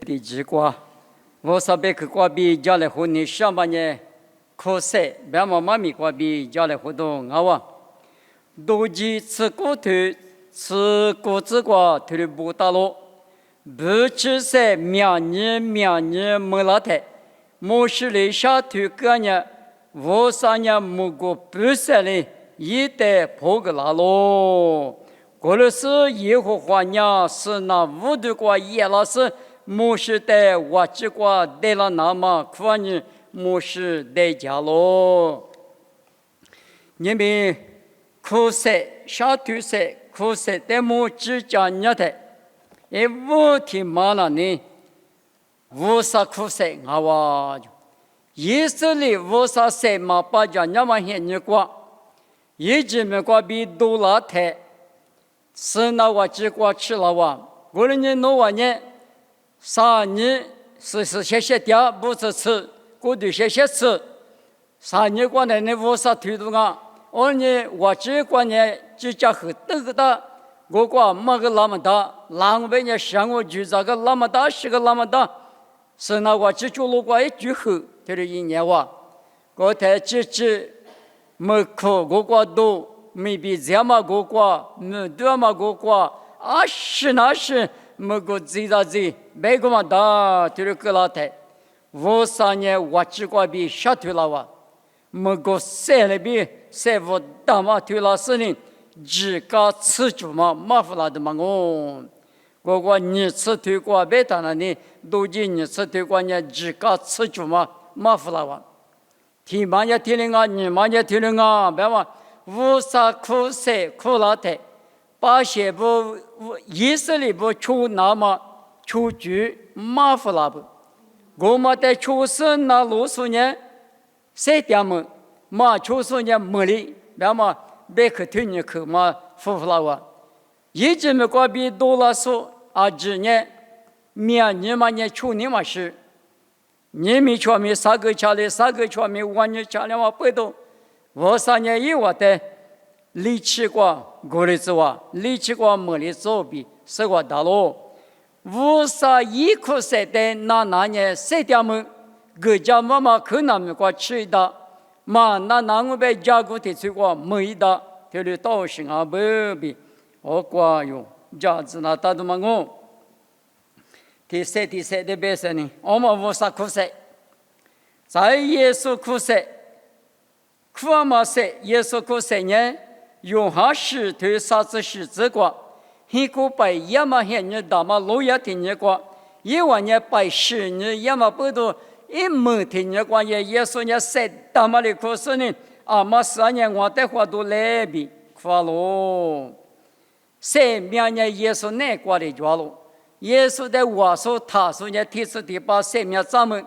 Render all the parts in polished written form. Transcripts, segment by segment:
的之瓜，我上边去瓜比家来和你上半年可惜，别妈妈咪瓜比家来活动好啊。都记吃骨头，吃骨子瓜头的不打落，不吃些明年没拉台，没事嘞下头个呢，我三年没过不塞嘞，一代破个拉咯。过了是耶和华呢，是那无头瓜耶老师。莫是在我这瓜带了那么可呢，莫是代价咯。你们可惜小偷些，可惜在莫只讲你的，也无听嘛了呢，无啥可惜我话，以色列无啥事嘛，把讲你们现你瓜，一直没瓜比多拉太，是那我这瓜吃了哇，过了年弄完呢。3年是些点不是吃，过度些吃。3年过来呢，我啥推动啊？2年我这过年就家很这个的，我过没个那么大，浪费呢上我就这个那么大，是个那么大，是那我这就路过一句后，就是1年哇，我才这没考我过多，没比这么我过，没多么我过，是那是。没个知道这，没个嘛大，就是个老太。我3年我只管比小推了哇，没个谁来比谁我大嘛推了4年，只搞吃住嘛，麻烦了的嘛我你吃推过别当了呢，都记你吃推过呢，只搞吃住嘛，麻烦了哇。提嘛也提了啊，你嘛也提了啊，别嘛，无啥苦谁苦老太。把些不以色列不出那么出局麻烦了不？我们在出生那路数呢，谁点么？嘛出生呢没哩，那么别去推你去嘛服了哇！一直没过比多了说啊，今年明年嘛年出年嘛是，你们全没3个家里3个全没5年家里嘛不懂，我3年以外的。力气过过日子哇，力气过没力做比是过大咯。无啥一颗谁的那年谁点么？各家妈妈可能没过吃的，嘛那我被家姑提出过没的，就是到时啊不比我过哟，家子那大都嘛我。第三的别说呢，我们无啥可说，在耶稣可说，可嘛说耶稣可说呢？用哈石头啥子石子过，一个白也嘛很你大嘛路也听你过，一万年白10年也嘛不多，一没听你过也稣呢说大嘛的可是呢，啊嘛3年我的话都来比快咯，谁明年耶稣哪过的抓咯？耶稣的话说他说呢提出的把生命咱们，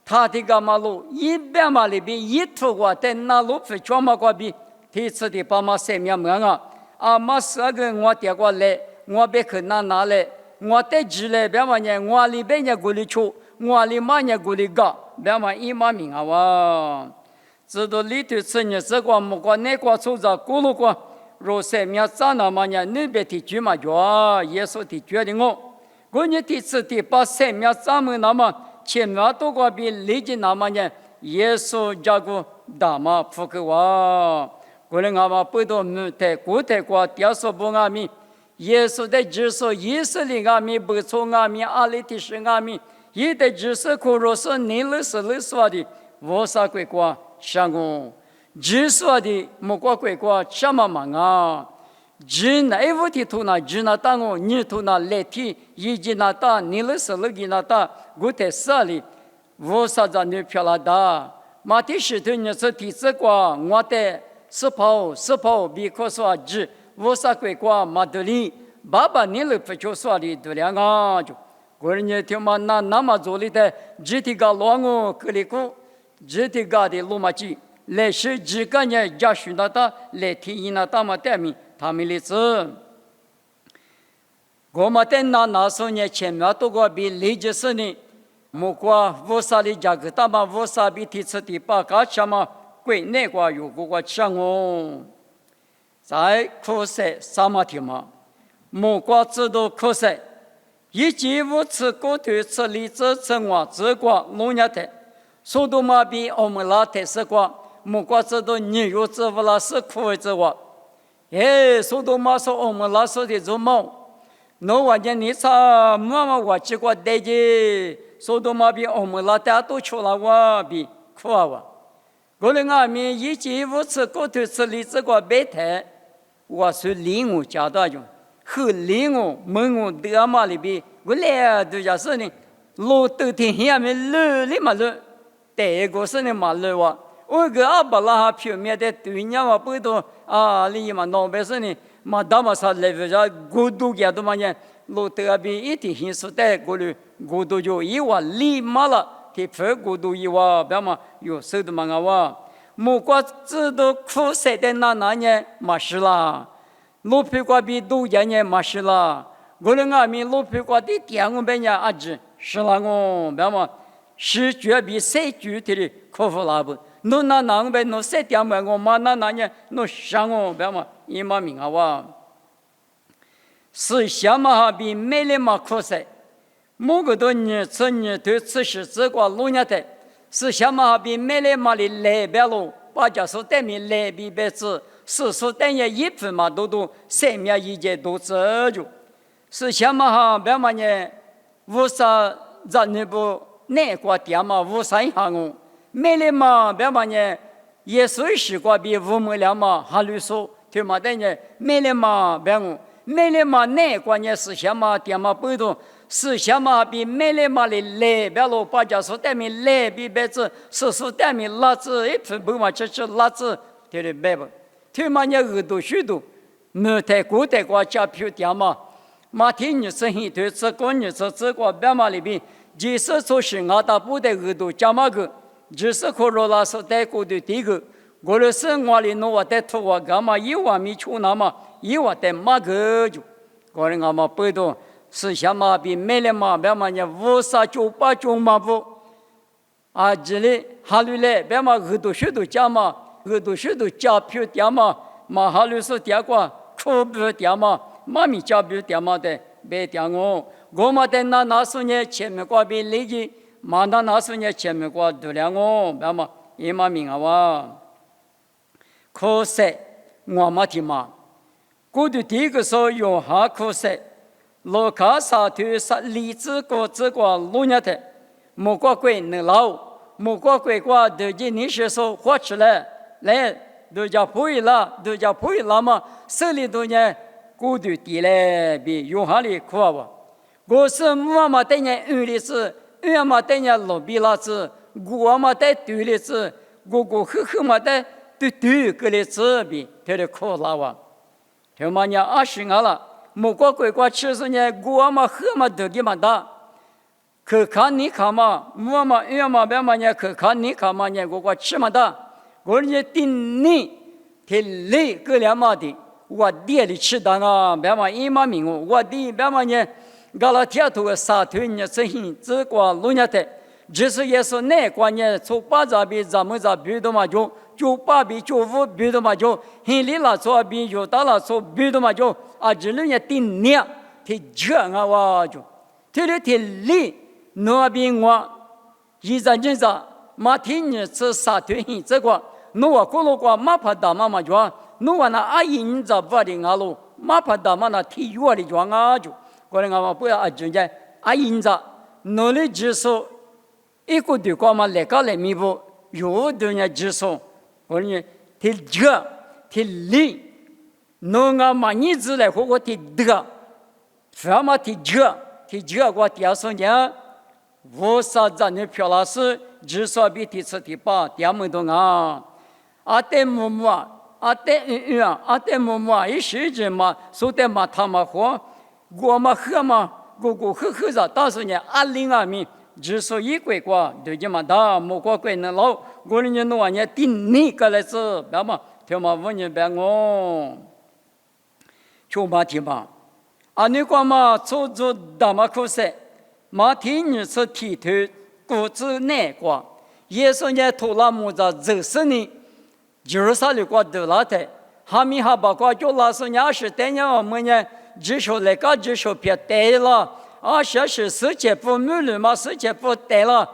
他的个马路100码里边一头过在那路非专门过比。第次的把嘛生命门啊嘛12个我带过来，我别去拿来，我带起来别嘛呢，我里边呢过里出，我里嘛呢过里搞，别嘛一嘛命啊哇！知道里头吃呢这个木瓜那个出着咕噜个，若生命长那么呢，那边的居嘛叫耶稣的决定我呢第次的把生命长么那么前面多个比历经那么呢，耶稣叫个大嘛福个哇！过来我们不多没在古代过雕塑不阿弥，耶稣的指示以色列阿弥不错阿弥阿里提是阿弥，一的指示可若是你勒是勒说的，我啥鬼过上我指说的莫过鬼过什么嘛啊？指那物体图那指那当我你图那来提，以及那大你勒是勒给那大古代啥里，我啥子你漂亮的，马蹄石头你是提子过我的。是跑，比可说指我啥鬼过马德里，爸爸你了不就说的对了啊？就过年听嘛那么做里的，只提个罗我克里库，只提个的罗马基，来是只个呢家训那他来听那他们带名他们的字，我们在那时候呢前面都个比理解是呢，莫过我啥的价格，他们我啥比提出的把个什么。贵那个有个强哦，在可惜什么地方？莫过知道可惜，以及无此国土此理之此外之国农业的，苏多玛比欧姆拉特斯国，木国之都尼有之乌拉斯库之国。苏多玛说欧姆拉说的做梦，那完全你查妈妈我去过代际，苏多玛比欧姆拉特都出了我比苦啊！我的阿弥以及无此国土此理之国白台，我是领悟教导中。和领悟问我德玛里边，我来都假是呢，路都天下面路里嘛路，第一个是呢嘛路哇，我个阿巴拉哈表面的对面嘛不多啊，里嘛那边是呢，嘛大嘛啥来不着，孤独家都嘛呢，路德边一天形式的过路，孤独就一瓦里嘛了，提非孤独一瓦，别嘛有手都嘛个哇，木瓜子都苦涩的那呢嘛是啦。路皮瓜比都人家嘛是啦，我的阿弥路皮瓜的点我们家阿子是啦我，别嘛是绝比谁具体的克服那不，侬那我们侬谁点我嘛那呢，侬想我别嘛伊嘛明啊哇，是什么哈比美丽嘛可塞，某个多年此年对此时之国路年的，是什么哈比美丽嘛的来别路，把家说对面来比别子。是说等于一分嘛都生命一切都这就，是什么哈？别嘛呢？无啥咱那不哪个点嘛？无啥一行哦，没了嘛？别嘛呢？也随时过比无没了嘛？哈律说对嘛？等于没了嘛？别我没了嘛？哪个呢？是什么点嘛？不懂是什么比没了嘛的来？别lo把家说对面来比别子，是说对面辣子一分不嘛？吃辣子对的别不？对嘛？你耳朵许多，没太古代国家票点嘛？马天你是很对，这个你是这个别嘛里边，即使说是阿达布的耳朵加嘛个，即使可罗拉是带过的第一个，我的生活里侬我带土我干嘛？一万米出那么，一万带嘛个就，个人阿嘛不懂是什么比没了嘛？别嘛你无啥就把就嘛不，啊这里哈里来别嘛耳朵许多加嘛。耳朵许多加票点嘛，马哈律师点过，可不点嘛，妈咪加票点嘛的，别点我嘛在那时呢前面过比累积，嘛那时呢前面过度量我，别嘛也嘛明啊哇，可惜我嘛听嘛，过去第一个时候用下可惜，罗卡萨头是荔枝果子果路年的，莫过贵能老，莫过贵过都今年学手活出来。来，都叫不会了，都叫不会了嘛。手里头呢，过度地来比用下里苦啊！我是我嘛等人安利子，俺嘛等人路比拉子，我嘛带对的子，我呵嘛带对个的子比，他的苦了哇！他嘛呢20年了，莫过贵过70年，我嘛喝嘛都给嘛大。可看你看嘛，我嘛俺嘛别嘛呢，可看你看嘛呢，我吃嘛大。我呢定你，他累个两毛的，我爹的吃的呢，别嘛一毛明我的别嘛呢，搞了铁头沙头呢，这些这个路呢的，就是也是那个呢，从八这边咱们这边的嘛就八边就五边的嘛就，很里了做边就到了做边的嘛就，啊这里呢定你，他这啊我就，他的他累那边我，一阵子马天呢这沙头很这个。侬话过路过马帕达嘛嘛就，侬话那阿姨你咋不的阿路马帕达嘛那体育的就啊就，过来阿嘛不要阿就在阿姨你咋，侬的指数一个对过嘛来个来弥补，有的人指数，我呢提这提力，侬阿嘛你子来和我提这，反嘛提这我第二说呢，我啥子你漂老师指数比第7第8第么多啊。阿爹木木啊，阿爹阿爹木木啊，一时间嘛，说的嘛他嘛活，我嘛喝嘛，我喝着，但是呢，阿灵阿米，只说一鬼瓜，对就嘛大，莫过鬼能老，我呢弄完呢，顶你个来子，别嘛，听嘛问你别我，就嘛听嘛，啊你讲嘛，做大嘛可惜，嘛听你是剃头，骨子难过，也是呢，头拉木子就是你。就是啥里过得了的，哈巴过就拉是20代呢，我们呢，只说那个只说别带了，是世界不满了嘛，世界不得了。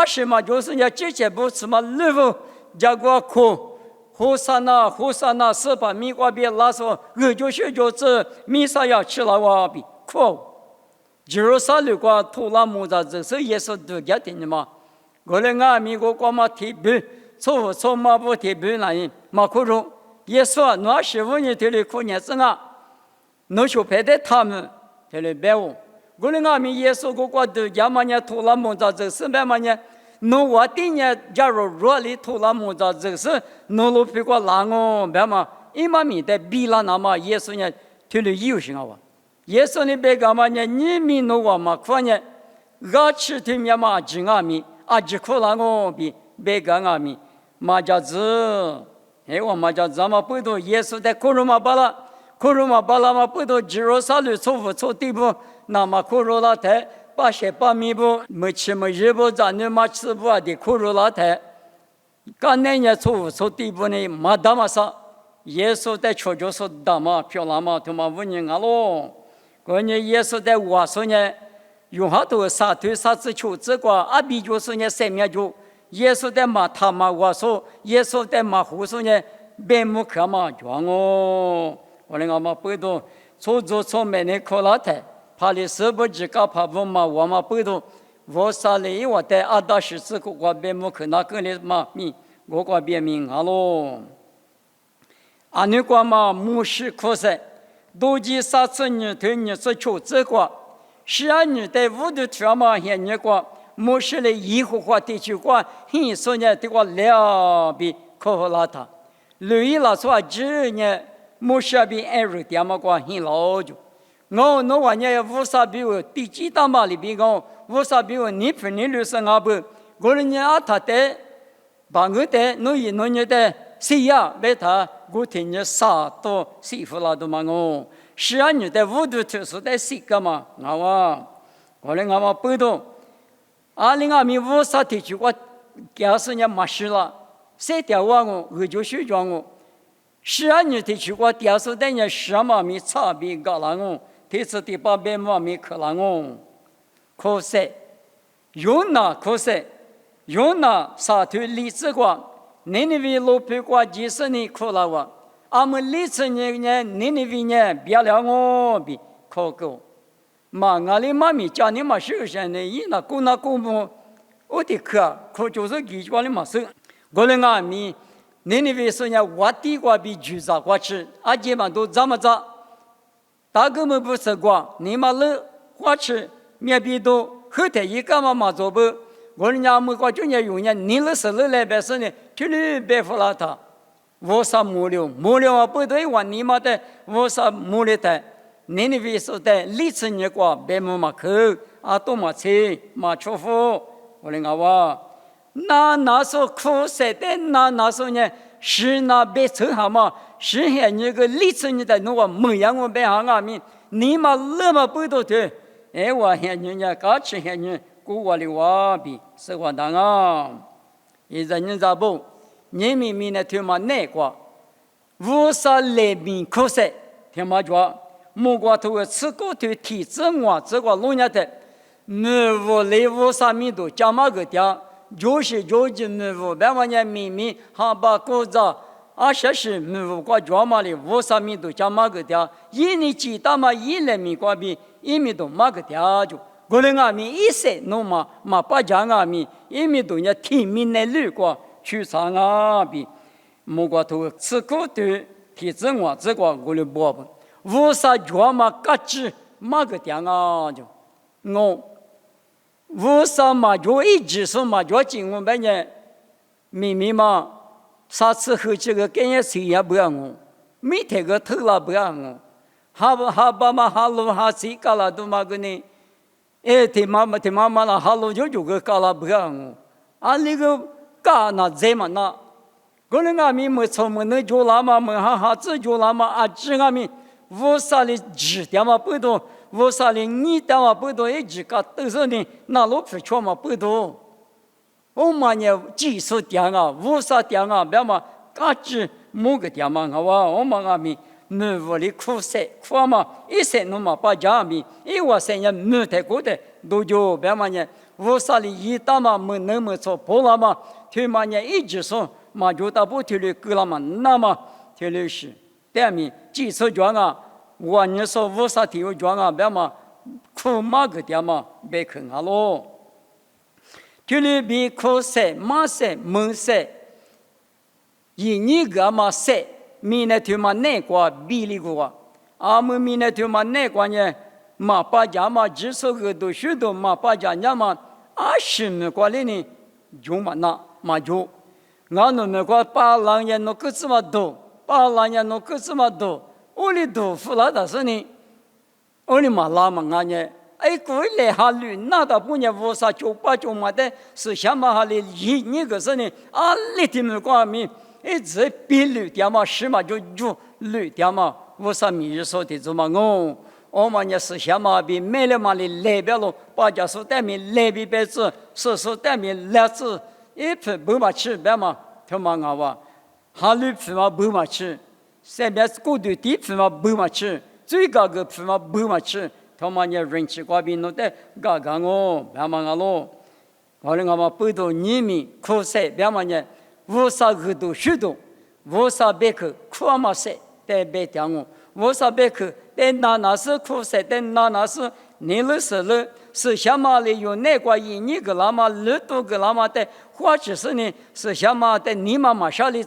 是嘛，就是人家直接不是嘛，礼物结果哭，胡撒那是把米瓜别拉说，就是米撒要吃了哇比哭。就是啥路过土拉木子，这是也是都家庭的嘛。我们阿米国光嘛提笔，错嘛不提笔那人嘛苦中，也说那15年这里苦年子啊，那就陪着他们这里别我。我们阿米也说过都家嘛呢土拉木子，这是别嘛呢。那我的呢，假如若里土拉木子，这是那路比过难哦，别嘛，伊嘛米的比了那么也是呢，这里有什么？耶稣你别干嘛呢？你们弄我嘛？可呢？我吃的面嘛，吃阿米，吃苦了我别干阿米，嘛家子，我嘛家子嘛不多，耶稣的苦肉嘛巴拉嘛不多，只有啥路错地步，那么苦肉了台，把米不没吃没热不，咱你嘛吃不的苦肉了台，干那年错地步呢？嘛大嘛啥？耶稣的求就是大嘛漂亮嘛，他妈问人啊喽。过年耶稣在我说呢，用好多啥子求这个比就是呢生命就耶稣在嘛他嘛我说耶稣在嘛胡说呢，别木可嘛装哦，我那个嘛不懂，从每年考了台，怕你是不知道怕不嘛我嘛不懂，我啥嘞我在20次我别木可那个哩嘛我别名啊喽，你个嘛牧师可是。都记3次你对你是求这个，是你在屋里条嘛现你个，没事嘞以后话地区个，很说呢这个两比可好拉他，累了说只呢没事比2点嘛个很老久，我那玩意无啥比我第几大嘛里边讲，无啥比我你分你律师阿不，我人家他的，把我的弄你的。谁呀？为他我听你啥都媳妇拉都嘛我，是啊，你在屋里头是在谁个嘛？我嘞我不懂。20米5啥地区我假使人没事了，谁调我就学讲我。是啊，你地区我假使在人10米差别高了我，这次第800米可了我，可是用那啥头例子个。尼尼微路皮过几十年苦了我，们历次年尼尼微呢别了我比可够，嘛俺哩妈咪家里嘛首先呢，那公母，我的可就是给家里嘛是，我嘞俺咪尼尼微说呢，我地瓜比猪杂瓜吃，基本都这么着，大哥们不吃瓜，你嘛乐花吃，面比多，后头一个嘛做不。我人家没搞就人用人，你那时候来白事呢，就你白付了他，我啥没了啊，不对话你妈的，我啥没了的，你为说的，历次你过白嘛口，多嘛吃嘛舒服，我人家话，那说苦涩的，那说呢，是那白吃好嘛，是现那个历次你的那个没样我白行啊面，你嘛那么不多的，我现人家搞吃现人。我的话比是话当啊，现在你咋不？你明呢听嘛难过，无啥来宾可惜，听嘛说，木瓜头吃过头体质我这个老年的，没无来无啥米多，加嘛个点，就是没无，别玩意明还把锅子是没无过加嘛的，无啥米多加嘛个点，一年几大嘛一来米瓜比1米多嘛个点就。我们阿米一些弄嘛把讲阿米，因为都要听命来路过去唱阿比，木瓜头吃苦头体质我这个我的宝贝，无啥脚嘛嘎吱嘛个点啊就，我无啥嘛脚一直说嘛脚进我们呢，明明嘛，啥时候这个跟人谁也不要我，每天个头了不要我，哈把嘛哈路哈谁干了都嘛个呢。听妈妈那哈喽就个搞了不要我，那个搞那怎么那？我那阿米没错没能做那么没哈子做那么只阿米无啥的指点嘛不多，无啥的你点嘛不多，一直搞都是呢那路皮全嘛不多，我嘛呢技术点无啥点别嘛，嘎只某个点嘛好吧，我嘛阿米没无里苦塞苦嘛，一塞侬嘛把家米，一我塞人没太过的，都就别嘛呢，我啥里一打嘛没那么错，不了嘛，他嘛呢一直说嘛就打不提了，够了嘛，那么提了是，但米几次讲啊，我你说我啥提有讲啊，别嘛苦嘛个点嘛，别看啊咯。提了比苦塞马塞蒙塞，一你个嘛塞。米呢就嘛内瓜比例个，阿们米呢就嘛内瓜呢，嘛把家嘛至少个都许多嘛把家伢嘛20米瓜里呢，就嘛那嘛就，俺们瓜把人家弄个这么多，把人家弄个这么多，我里豆腐了但是呢，我里嘛拉嘛俺呢，哎过来哈绿，那到不呢我啥就把就嘛的，是想嘛哈里一你个是呢，啊里头么瓜米。一直比绿点嘛，是嘛就绿点嘛，我啥米说的做嘛我们也是想嘛比买了嘛的来不了，把家说带米来比白子，说带米来子，一批不嘛吃白嘛，他嘛俺话，哈绿批嘛不嘛吃，三边过度地批嘛不嘛吃，最高个批嘛不嘛吃，他嘛也人吃瓜比弄的嘎嘎白嘛俺咯，后来俺嘛不到你米苦塞白嘛呢。我啥个都许多，我啥别去苦嘛塞，但别讲我，我啥别去，但那是苦塞，但那是你了是了，是什么里有那个你个那么耳朵个那么的，或者是呢是什么的你妈妈啥里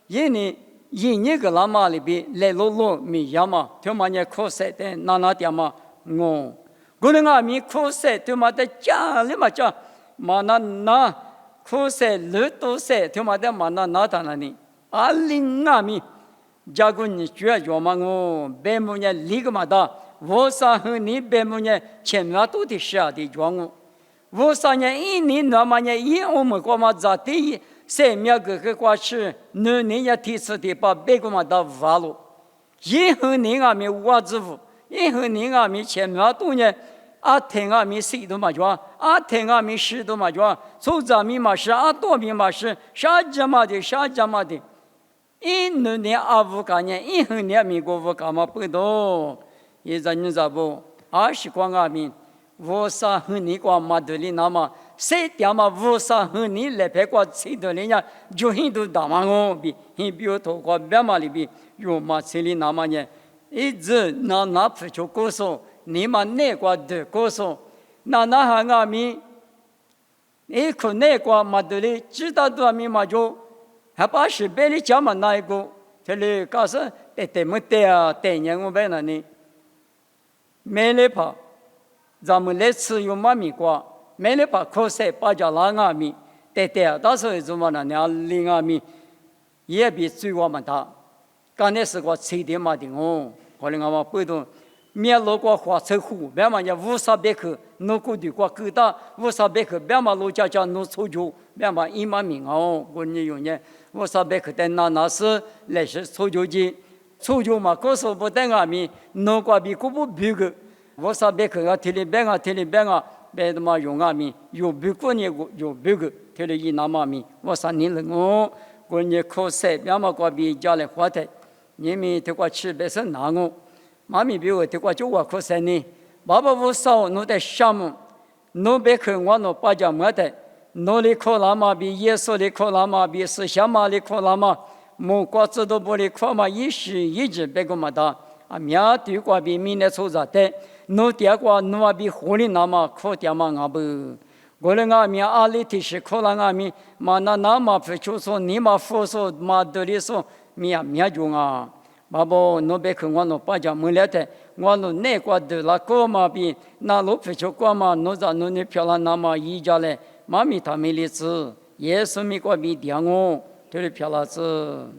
因为你个那么里边来路没样嘛，他妈呢苦塞的那点嘛我那米苦塞他妈的家里嘛讲嘛那。苦塞、乐多塞，他妈的嘛那当然呢，阿林阿米，假如你觉得嘛白木呢离个嘛的，我啥和你白木呢千万都得下的装我啥呢一年那么呢一我们过嘛咋的3秒个过去，那你也提出的把白个嘛的挖了，一和你阿米挖子物，一和你阿米千万都呢。阿天阿米谁都嘛讲，阿天阿米谁都嘛讲，从咱米嘛是阿多米嘛是，啥家嘛的，一年阿五干年，一年米过五干嘛不多，也在你咋不？20光阿米，我啥和你光嘛的里那么，谁点嘛我啥和你来拍过谁的里呀？就很多大嘛比我头过别嘛里边有嘛谁里那么呢？一直那不就过说。你们那个的歌手，那哈阿米，一口那个嘛的哩，知道多米嘛就，还把是别的讲嘛那一个，这里告诉得么得啊，得年我别那呢，没来怕，咱们来吃有嘛米瓜，没来怕可惜把家拉阿米，得啊，到时候怎么那两零阿米，也比最我们大，刚才是个吃的嘛的可能我们不懂。面路过花车湖，别嘛也无啥别去，弄过的过够大，无啥别去，别嘛路家弄出去，别嘛一嘛命我你用呢，无啥别去，但那是来是出去嘛，可是不等阿米，弄过比古不比个，无啥别去提里边别的嘛用阿米，有比过呢有比个，提里一那嘛米，无啥你了我你可惜，别嘛过比家来花的，你们这个吃别是哪妈咪比我这个就我可惜呢，爸爸我少弄点项目，弄别去我弄把家没得，弄里考那嘛比耶稣里考那嘛比思想嘛里考那嘛，木瓜子都不里考嘛一时一直别个么的，面对过比明年出着的，弄点过弄比火里那嘛考点嘛不，我那个面阿里提示考那个面，嘛那嘛不就说你嘛佛说嘛得里说面中爸爸，侬别看我把家没来的，我那个的那个嘛比那路不就过嘛，侬在侬那漂亮那么一家嘞，妈咪他没例子，也是没过比点这里漂亮子。